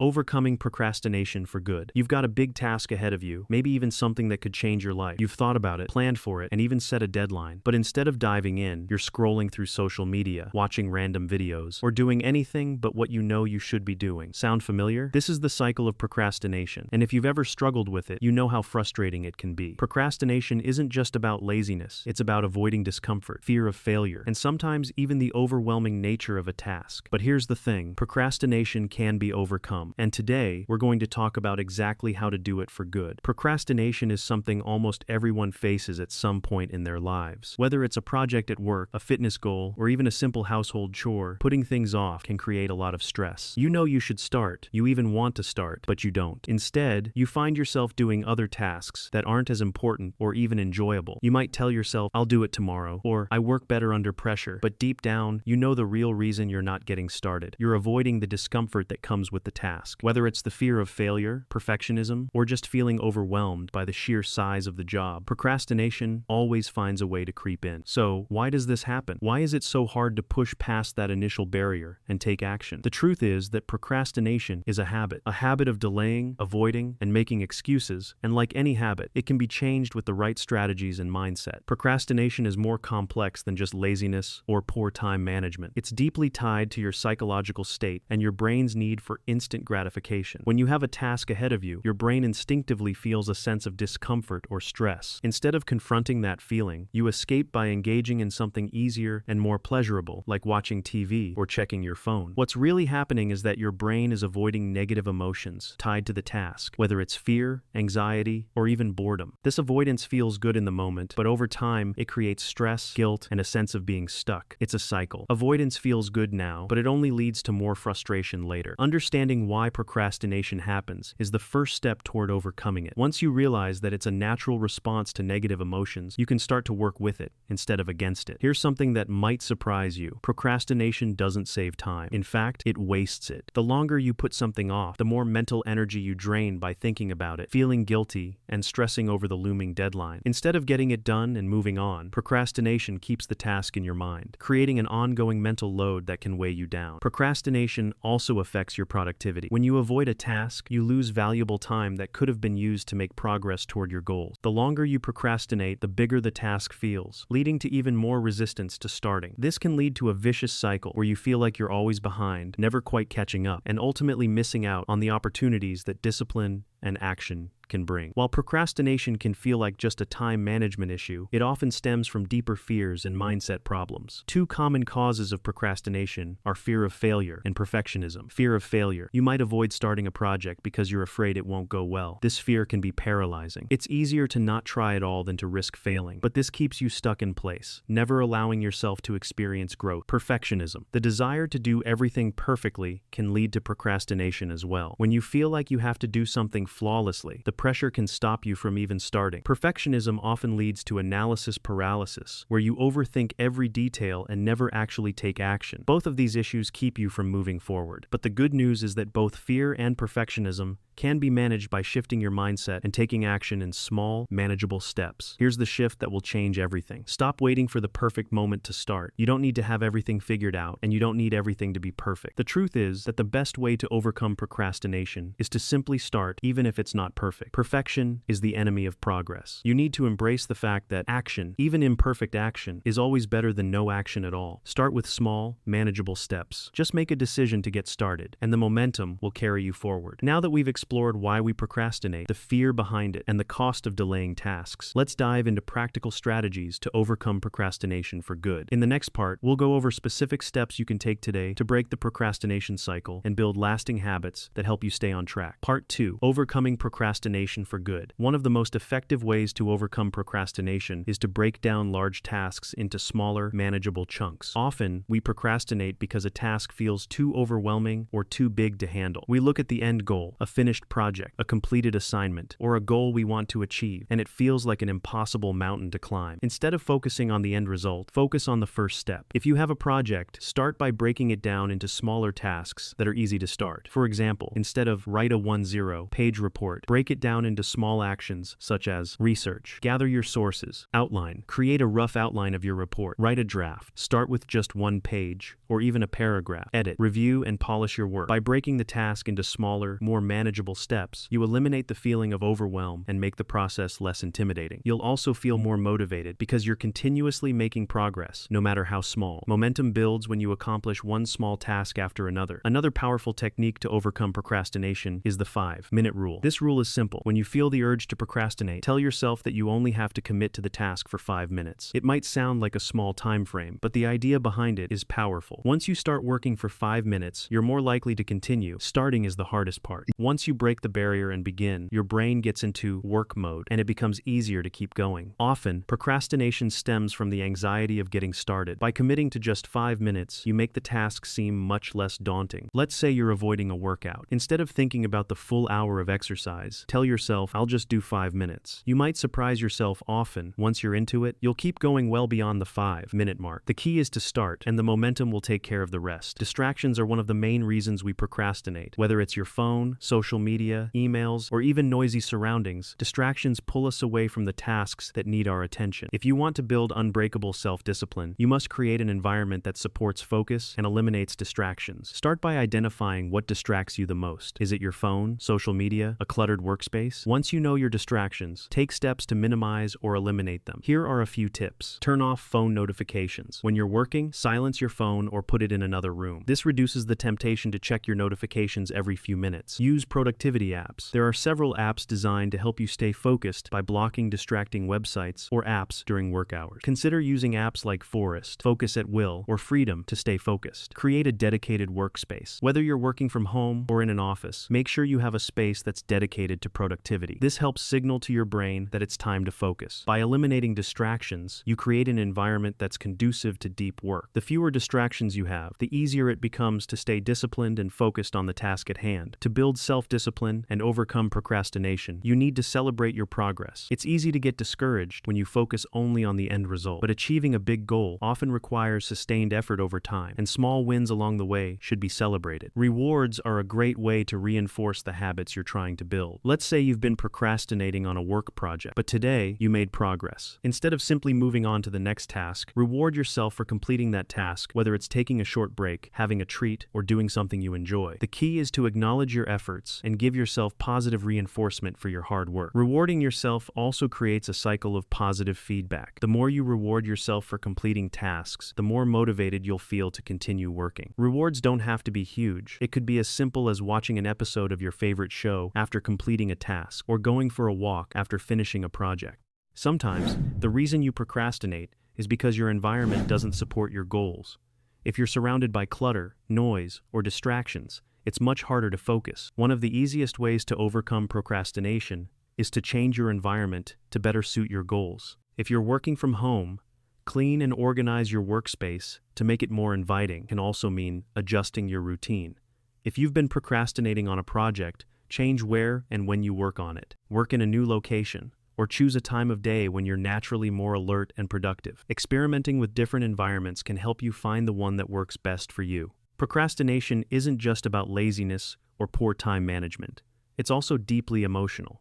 Overcoming procrastination for good. You've got a big task ahead of you, maybe even something that could change your life. You've thought about it, planned for it, and even set a deadline. But instead of diving in, you're scrolling through social media, watching random videos, or doing anything but what you know you should be doing. Sound familiar? This is the cycle of procrastination, and if you've ever struggled with it, you know how frustrating it can be. Procrastination isn't just about laziness, it's about avoiding discomfort, fear of failure, and sometimes even the overwhelming nature of a task. But here's the thing, procrastination can be overcome, and today we're going to talk about exactly how to do it for good. Procrastination is something almost everyone faces at some point in their lives. Whether it's a project at work, a fitness goal, or even a simple household chore, putting things off can create a lot of stress. You know you should start, you even want to start, but you don't. Instead, you find yourself doing other tasks that aren't as important or even enjoyable. You might tell yourself, I'll do it tomorrow, or I work better under pressure, but deep down, you know the real reason you're not getting started. You're avoiding the discomfort that comes with the task. Whether it's the fear of failure, perfectionism, or just feeling overwhelmed by the sheer size of the job, procrastination always finds a way to creep in. So, why does this happen? Why is it so hard to push past that initial barrier and take action? The truth is that procrastination is a habit of delaying, avoiding, and making excuses, and like any habit, it can be changed with the right strategies and mindset. Procrastination is more complex than just laziness or poor time management. It's deeply tied to your psychological state and your brain's need for instant gratification. When you have a task ahead of you, your brain instinctively feels a sense of discomfort or stress. Instead of confronting that feeling, you escape by engaging in something easier and more pleasurable, like watching TV or checking your phone. What's really happening is that your brain is avoiding negative emotions tied to the task, whether it's fear, anxiety, or even boredom. This avoidance feels good in the moment, but over time, it creates stress, guilt, and a sense of being stuck. It's a cycle. Avoidance feels good now, but it only leads to more frustration later. Understanding why procrastination happens is the first step toward overcoming it. Once you realize that it's a natural response to negative emotions, you can start to work with it instead of against it. Here's something that might surprise you. Procrastination doesn't save time. In fact, it wastes it. The longer you put something off, the more mental energy you drain by thinking about it, feeling guilty, and stressing over the looming deadline. Instead of getting it done and moving on, procrastination keeps the task in your mind, creating an ongoing mental load that can weigh you down. Procrastination also affects your productivity. When you avoid a task, you lose valuable time that could have been used to make progress toward your goals. The longer you procrastinate, the bigger the task feels, leading to even more resistance to starting. This can lead to a vicious cycle where you feel like you're always behind, never quite catching up, and ultimately missing out on the opportunities that discipline and action can bring. While procrastination can feel like just a time management issue, it often stems from deeper fears and mindset problems. Two common causes of procrastination are fear of failure and perfectionism. Fear of failure. You might avoid starting a project because you're afraid it won't go well. This fear can be paralyzing. It's easier to not try at all than to risk failing, but this keeps you stuck in place, never allowing yourself to experience growth. Perfectionism. The desire to do everything perfectly can lead to procrastination as well. When you feel like you have to do something flawlessly, the pressure can stop you from even starting. Perfectionism often leads to analysis paralysis, where you overthink every detail and never actually take action. Both of these issues keep you from moving forward. But the good news is that both fear and perfectionism can be managed by shifting your mindset and taking action in small, manageable steps. Here's the shift that will change everything. Stop waiting for the perfect moment to start. You don't need to have everything figured out, and you don't need everything to be perfect. The truth is that the best way to overcome procrastination is to simply start, even if it's not perfect. Perfection is the enemy of progress. You need to embrace the fact that action, even imperfect action, is always better than no action at all. Start with small, manageable steps. Just make a decision to get started, and the momentum will carry you forward. Now that we've explored why we procrastinate, the fear behind it, and the cost of delaying tasks, let's dive into practical strategies to overcome procrastination for good. In the next part, we'll go over specific steps you can take today to break the procrastination cycle and build lasting habits that help you stay on track. Part 2. Overcoming procrastination for good. One of the most effective ways to overcome procrastination is to break down large tasks into smaller, manageable chunks. Often, we procrastinate because a task feels too overwhelming or too big to handle. We look at the end goal, a finished project, a completed assignment, or a goal we want to achieve, and it feels like an impossible mountain to climb. Instead of focusing on the end result, focus on the first step. If you have a project, start by breaking it down into smaller tasks that are easy to start. For example, instead of write a 10-page report, break it it down into small actions such as research, gather your sources, outline, create a rough outline of your report, write a draft, start with just one page, or even a paragraph, edit, review, and polish your work. By breaking the task into smaller, more manageable steps, you eliminate the feeling of overwhelm and make the process less intimidating. You'll also feel more motivated because you're continuously making progress, no matter how small. Momentum builds when you accomplish one small task after another. Another powerful technique to overcome procrastination is the 5-minute rule. This rule is simple. When you feel the urge to procrastinate, tell yourself that you only have to commit to the task for 5 minutes. It might sound like a small time frame, but the idea behind it is powerful. Once you start working for 5 minutes, you're more likely to continue. Starting is the hardest part. Once you break the barrier and begin, your brain gets into work mode, and it becomes easier to keep going. Often, procrastination stems from the anxiety of getting started. By committing to just 5 minutes, you make the task seem much less daunting. Let's say you're avoiding a workout. Instead of thinking about the full hour of exercise, tell yourself, I'll just do 5 minutes. You might surprise yourself often. Once you're into it, you'll keep going well beyond the 5-minute mark. The key is to start, and the momentum will take care of the rest. Distractions are one of the main reasons we procrastinate. Whether it's your phone, social media, emails, or even noisy surroundings, distractions pull us away from the tasks that need our attention. If you want to build unbreakable self-discipline, you must create an environment that supports focus and eliminates distractions. Start by identifying what distracts you the most. Is it your phone, social media, a cluttered workspace? Once you know your distractions, take steps to minimize or eliminate them. Here are a few tips. Turn off phone notifications. When you're working, silence your phone or put it in another room. This reduces the temptation to check your notifications every few minutes. Use productivity apps. There are several apps designed to help you stay focused by blocking distracting websites or apps during work hours. Consider using apps like Forest, Focus at Will, or Freedom to stay focused. Create a dedicated workspace. Whether you're working from home or in an office, make sure you have a space that's dedicated to productivity. This helps signal to your brain that it's time to focus. By eliminating distractions, you create an environment that's conducive to deep work. The fewer distractions you have, the easier it becomes to stay disciplined and focused on the task at hand. To build self-discipline and overcome procrastination, you need to celebrate your progress. It's easy to get discouraged when you focus only on the end result, but achieving a big goal often requires sustained effort over time, and small wins along the way should be celebrated. Rewards are a great way to reinforce the habits you're trying to build. Let's say you've been procrastinating on a work project, but today you made progress. Instead of simply moving on to the next task, reward yourself for completing that task, whether it's taking a short break, having a treat, or doing something you enjoy. The key is to acknowledge your efforts and give yourself positive reinforcement for your hard work. Rewarding yourself also creates a cycle of positive feedback. The more you reward yourself for completing tasks, the more motivated you'll feel to continue working. Rewards don't have to be huge. It could be as simple as watching an episode of your favorite show after completing a task, or going for a walk after finishing a project. Sometimes, the reason you procrastinate is because your environment doesn't support your goals. If you're surrounded by clutter, noise, or distractions, it's much harder to focus. One of the easiest ways to overcome procrastination is to change your environment to better suit your goals. If you're working from home, clean and organize your workspace to make it more inviting. Can also mean adjusting your routine. If you've been procrastinating on a project, change where and when you work on it. Work in a new location, or choose a time of day when you're naturally more alert and productive. Experimenting with different environments can help you find the one that works best for you. Procrastination isn't just about laziness or poor time management. It's also deeply emotional.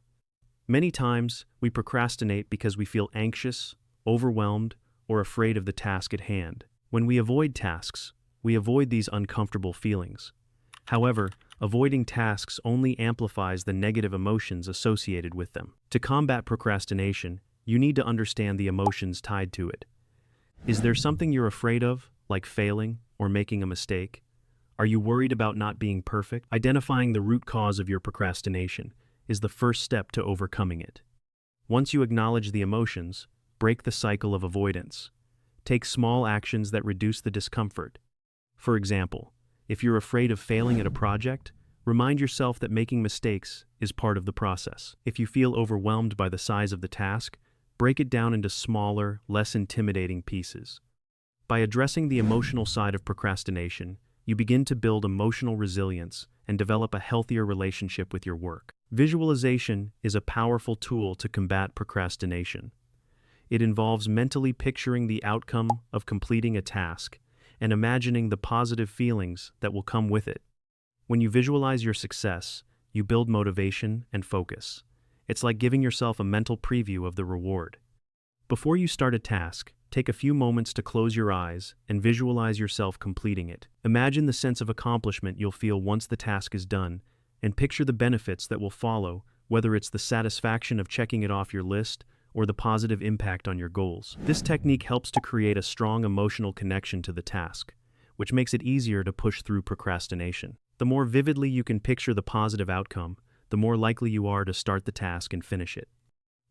Many times, we procrastinate because we feel anxious, overwhelmed, or afraid of the task at hand. When we avoid tasks, we avoid these uncomfortable feelings. However, avoiding tasks only amplifies the negative emotions associated with them. To combat procrastination, you need to understand the emotions tied to it. Is there something you're afraid of, like failing or making a mistake? Are you worried about not being perfect? Identifying the root cause of your procrastination is the first step to overcoming it. Once you acknowledge the emotions, break the cycle of avoidance. Take small actions that reduce the discomfort. For example, if you're afraid of failing at a project, remind yourself that making mistakes is part of the process. If you feel overwhelmed by the size of the task, break it down into smaller, less intimidating pieces. By addressing the emotional side of procrastination, you begin to build emotional resilience and develop a healthier relationship with your work. Visualization is a powerful tool to combat procrastination. It involves mentally picturing the outcome of completing a task and imagining the positive feelings that will come with it. When you visualize your success, you build motivation and focus. It's like giving yourself a mental preview of the reward. Before you start a task, take a few moments to close your eyes and visualize yourself completing it. Imagine the sense of accomplishment you'll feel once the task is done, and picture the benefits that will follow, whether it's the satisfaction of checking it off your list or the positive impact on your goals. This technique helps to create a strong emotional connection to the task, which makes it easier to push through procrastination. The more vividly you can picture the positive outcome, the more likely you are to start the task and finish it.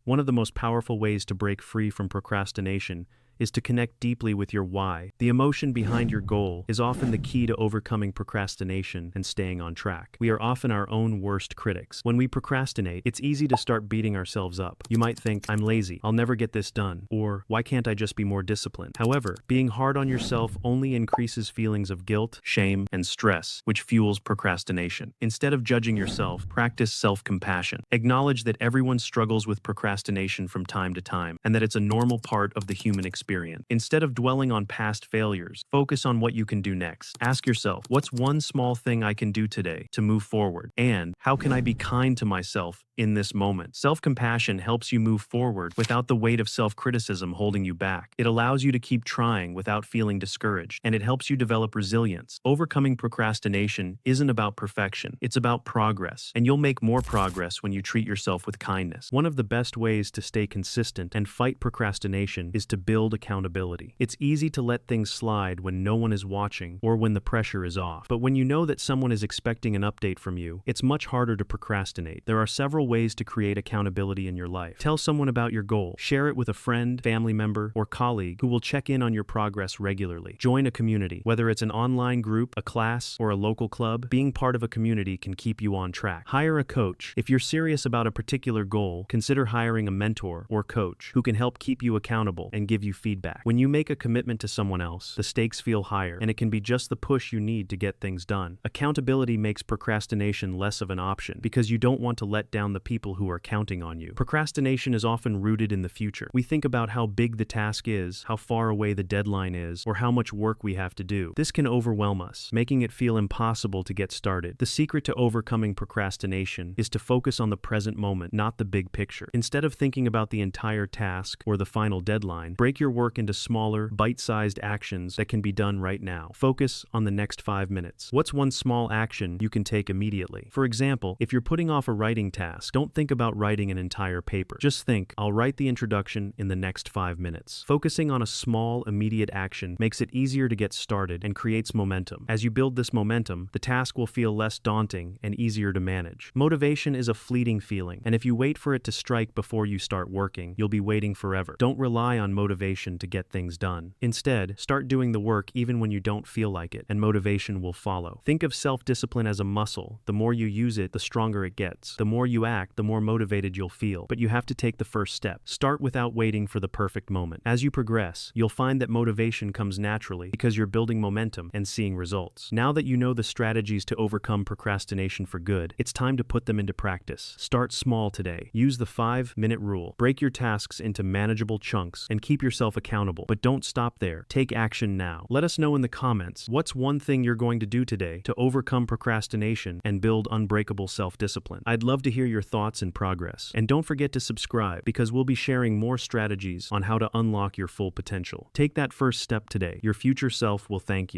One of the most powerful ways to break free from procrastination is to connect deeply with your why. The emotion behind your goal is often the key to overcoming procrastination and staying on track. We are often our own worst critics. When we procrastinate, it's easy to start beating ourselves up. You might think, "I'm lazy, I'll never get this done," or "Why can't I just be more disciplined?" However, being hard on yourself only increases feelings of guilt, shame, and stress, which fuels procrastination. Instead of judging yourself, practice self-compassion. Acknowledge that everyone struggles with procrastination from time to time, and that it's a normal part of the human experience. Instead of dwelling on past failures, focus on what you can do next. Ask yourself, what's one small thing I can do today to move forward? And how can I be kind to myself in this moment? Self-compassion helps you move forward without the weight of self-criticism holding you back. It allows you to keep trying without feeling discouraged, and it helps you develop resilience. Overcoming procrastination isn't about perfection, it's about progress, and you'll make more progress when you treat yourself with kindness. One of the best ways to stay consistent and fight procrastination is to build accountability. It's easy to let things slide when no one is watching or when the pressure is off. But when you know that someone is expecting an update from you, it's much harder to procrastinate. There are several ways to create accountability in your life. Tell someone about your goal. Share it with a friend, family member, or colleague who will check in on your progress regularly. Join a community. Whether it's an online group, a class, or a local club, being part of a community can keep you on track. Hire a coach. If you're serious about a particular goal, consider hiring a mentor or coach who can help keep you accountable and give you feedback. When you make a commitment to someone else, the stakes feel higher, and it can be just the push you need to get things done. Accountability makes procrastination less of an option because you don't want to let down the people who are counting on you. Procrastination is often rooted in the future. We think about how big the task is, how far away the deadline is, or how much work we have to do. This can overwhelm us, making it feel impossible to get started. The secret to overcoming procrastination is to focus on the present moment, not the big picture. Instead of thinking about the entire task or the final deadline, break your work into smaller, bite-sized actions that can be done right now. Focus on the next 5 minutes. What's one small action you can take immediately? For example, if you're putting off a writing task, don't think about writing an entire paper. Just think, I'll write the introduction in the next 5 minutes. Focusing on a small, immediate action makes it easier to get started and creates momentum. As you build this momentum, the task will feel less daunting and easier to manage. Motivation is a fleeting feeling, and if you wait for it to strike before you start working, you'll be waiting forever. Don't rely on motivation to get things done. Instead, start doing the work even when you don't feel like it, and motivation will follow. Think of self-discipline as a muscle. The more you use it, the stronger it gets. The more you act, the more motivated you'll feel. But you have to take the first step. Start without waiting for the perfect moment. As you progress, you'll find that motivation comes naturally because you're building momentum and seeing results. Now that you know the strategies to overcome procrastination for good, it's time to put them into practice. Start small today. Use the 5-minute rule. Break your tasks into manageable chunks and keep yourself accountable. But don't stop there. Take action now. Let us know in the comments, what's one thing you're going to do today to overcome procrastination and build unbreakable self-discipline? I'd love to hear your thoughts and progress. And don't forget to subscribe because we'll be sharing more strategies on how to unlock your full potential. Take that first step today. Your future self will thank you.